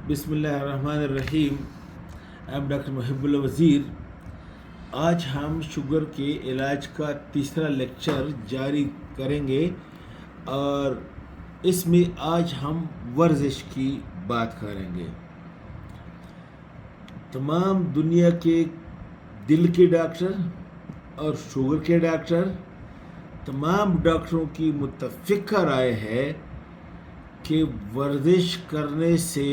بسم اللہ الرحمن الرحیم. I'm ڈاکٹر محب اللہ وزیر. آج ہم شوگر کے علاج کا تیسرا لیکچر جاری کریں گے اور اس میں آج ہم ورزش کی بات کریں گے. تمام دنیا کے دل کے ڈاکٹر اور شوگر کے ڈاکٹر، تمام ڈاکٹروں کی متفقہ رائے ہے کہ ورزش کرنے سے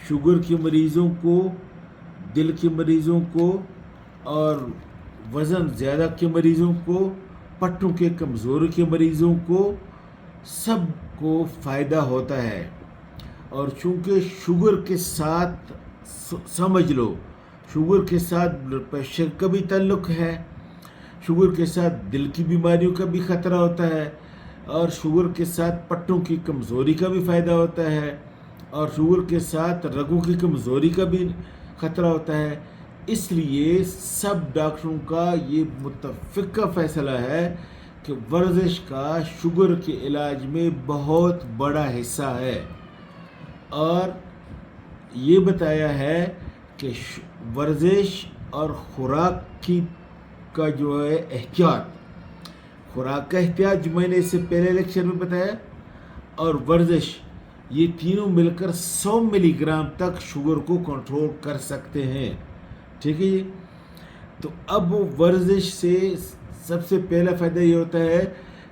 شوگر کے مریضوں کو، دل کے مریضوں کو اور وزن زیادہ کے مریضوں کو، پٹھوں کے کمزوری کے مریضوں کو سب کو فائدہ ہوتا ہے. اور چونکہ شوگر کے ساتھ سمجھ لو، شوگر کے ساتھ بلڈ پریشر کا بھی تعلق ہے، شوگر کے ساتھ دل کی بیماریوں کا بھی خطرہ ہوتا ہے، اور شوگر کے ساتھ پٹھوں کی کمزوری کا بھی فائدہ ہوتا ہے، اور شوگر کے ساتھ رگوں کی کمزوری کا بھی خطرہ ہوتا ہے. اس لیے سب ڈاکٹروں کا یہ متفقہ فیصلہ ہے کہ ورزش کا شوگر کے علاج میں بہت بڑا حصہ ہے، اور یہ بتایا ہے کہ ورزش اور خوراک کا جو ہے احتیاط، خوراک کا احتیاط جو میں نے اس سے پہلے لیکچر میں بتایا، اور ورزش، یہ تینوں مل کر 100 ملی گرام تک شوگر کو کنٹرول کر سکتے ہیں. ٹھیک ہے جی. تو اب ورزش سے سب سے پہلا فائدہ یہ ہوتا ہے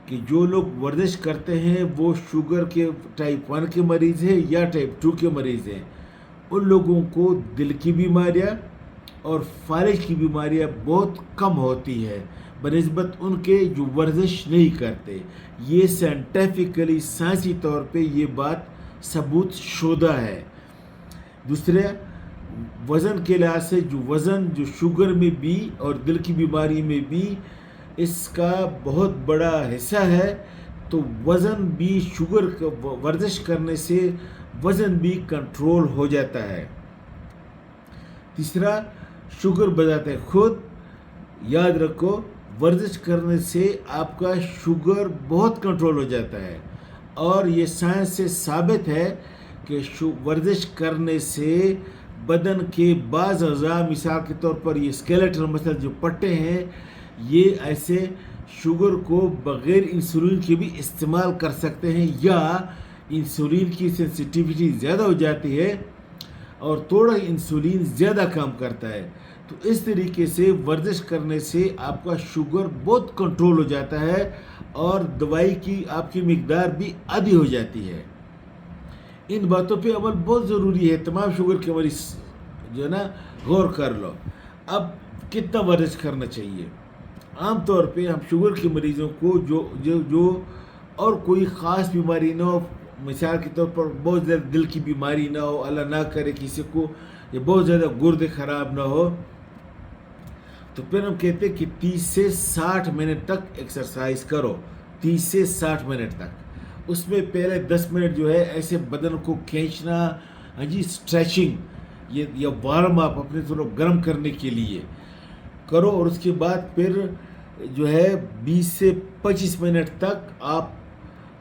کہ جو لوگ ورزش کرتے ہیں وہ شوگر کے ٹائپ 1 کے مریض ہیں یا ٹائپ 2 کے مریض ہیں، ان لوگوں کو دل کی بیماریاں اور فالج کی بیماریاں بہت کم ہوتی ہے بنسبت ان کے جو ورزش نہیں کرتے. یہ سائنٹیفکلی، سائنسی طور پہ یہ بات ثبوت شدہ ہے. دوسرے، وزن کے لحاظ سے جو شوگر میں بھی اور دل کی بیماری میں بھی اس کا بہت بڑا حصہ ہے، تو وزن بھی ورزش کرنے سے وزن بھی کنٹرول ہو جاتا ہے. تیسرا، شوگر بذات خود، یاد رکھو، ورزش کرنے سے آپ کا شوگر بہت کنٹرول ہو جاتا ہے، اور یہ سائنس سے ثابت ہے کہ ورزش کرنے سے بدن کے بعض اعضاء، مثال کے طور پر یہ اسکیلیٹل مسل جو پٹھے ہیں، یہ ایسے شوگر کو بغیر انسولین کے بھی استعمال کر سکتے ہیں، یا انسولین کی سینسیٹیوٹی زیادہ ہو جاتی ہے اور تھوڑا انسولین زیادہ کام کرتا ہے. تو اس طریقے سے ورزش کرنے سے آپ کا شوگر بہت کنٹرول ہو جاتا ہے اور دوائی کی آپ کی مقدار بھی آدھی ہو جاتی ہے. ان باتوں پہ عمل بہت ضروری ہے. تمام شوگر کے مریض جو ہے نا غور کر لو. اب کتنا ورزش کرنا چاہیے؟ عام طور پہ ہم شوگر کے مریضوں کو جو اور کوئی خاص بیماری نہ ہو، مثال کے طور پر بہت زیادہ دل کی بیماری نہ ہو، اللہ نہ کرے کسی کو، یا بہت زیادہ گردے خراب نہ ہو، تو پھر ہم کہتے ہیں کہ 30 سے 60 منٹ تک ایکسرسائز کرو. 30 سے 60 منٹ تک. اس میں پہلے 10 منٹ جو ہے ایسے بدن کو کھینچنا، اسٹریچنگ یا وارم اپ اپنے تھوڑا گرم کرنے کے لیے کرو، اور اس کے بعد پھر جو ہے 20 سے 25 منٹ تک آپ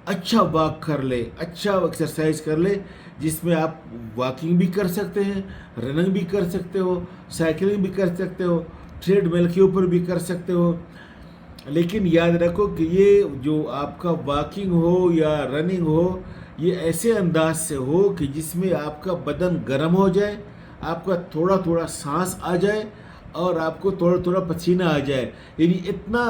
اچھا واک کر لے، اچھا ایکسرسائز کر لے، جس میں آپ واکنگ بھی کر سکتے ہیں، رننگ بھی کر سکتے ہو، سائیکلنگ بھی کر سکتے ہو، ٹریڈ مل کے اوپر بھی کر سکتے ہو. لیکن یاد رکھو کہ یہ جو آپ کا واکنگ ہو یا رننگ ہو، یہ ایسے انداز سے ہو کہ جس میں آپ کا بدن گرم ہو جائے، آپ کا تھوڑا تھوڑا سانس آ جائے، اور آپ کو تھوڑا تھوڑا پسینہ آ جائے. یعنی اتنا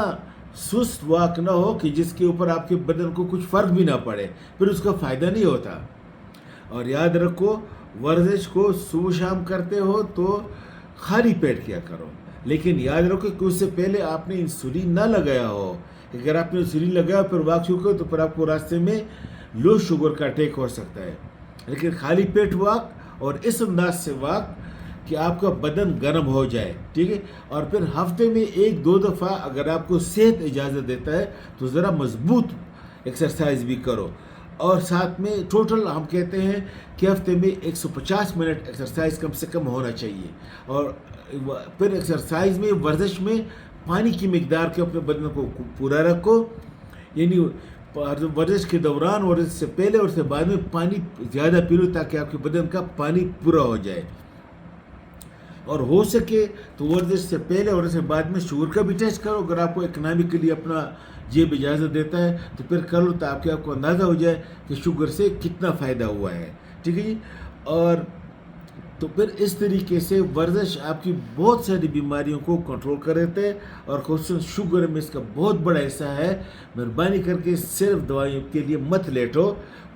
سست واک نہ ہو کہ جس کے اوپر آپ کے بدن کو کچھ فرق بھی نہ پڑے، پھر اس کا فائدہ نہیں ہوتا. اور یاد رکھو، ورزش کو صبح شام کرتے ہو تو خالی پیٹ کیا کرو، لیکن یاد رکھو کہ اس سے پہلے آپ نے انسولین نہ لگایا ہو. اگر آپ نے انسولین لگایا پھر واک شروع کرو تو پھر آپ کو راستے میں لو شوگر کا اٹیک ہو سکتا ہے. لیکن خالی پیٹ واک، اور اس انداز سے واک کہ آپ کا بدن گرم ہو جائے. ٹھیک ہے. اور پھر ہفتے میں 1-2 دفعہ اگر آپ کو صحت اجازت دیتا ہے تو ذرا مضبوط ایکسرسائز بھی کرو. اور ساتھ میں ٹوٹل ہم کہتے ہیں کہ ہفتے میں 150 منٹ ایکسرسائز کم سے کم ہونا چاہیے. اور پھر ایکسرسائز میں، ورزش میں پانی کی مقدار کے اپنے بدن کو پورا رکھو. یعنی ورزش کے دوران، ورزش سے پہلے اور سے بعد میں پانی زیادہ پی لو تاکہ آپ کے بدن کا پانی پورا ہو جائے. اور ہو سکے تو ورزش سے پہلے اور سے بعد میں شوگر کا بھی ٹیسٹ کرو. اگر آپ کو اکنامکلی اپنا جیب اجازت دیتا ہے تو پھر کر لو تاکہ آپ کو اندازہ ہو جائے کہ شوگر سے کتنا فائدہ ہوا ہے. ٹھیک ہے جی. اور تو پھر اس طریقے سے ورزش آپ کی بہت ساری بیماریوں کو کنٹرول کر دیتے ہیں، اور خصوصاً شوگر میں اس کا بہت بڑا حصہ ہے. مہربانی کر کے صرف دوائیوں کے لیے مت لیٹو،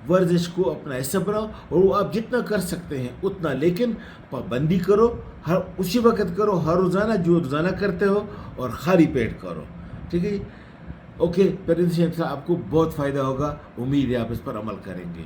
ورزش کو اپنا حصہ بناؤ، اور وہ آپ جتنا کر سکتے ہیں اتنا، لیکن پابندی کرو، ہر اسی وقت کرو، ہر روزانہ جو روزانہ کرتے ہو، اور خالی پیٹ کرو. ٹھیک ہے جی. اوکے، پھر انشاءاللہ آپ کو بہت فائدہ ہوگا. امید ہے آپ اس پر عمل کریں گے.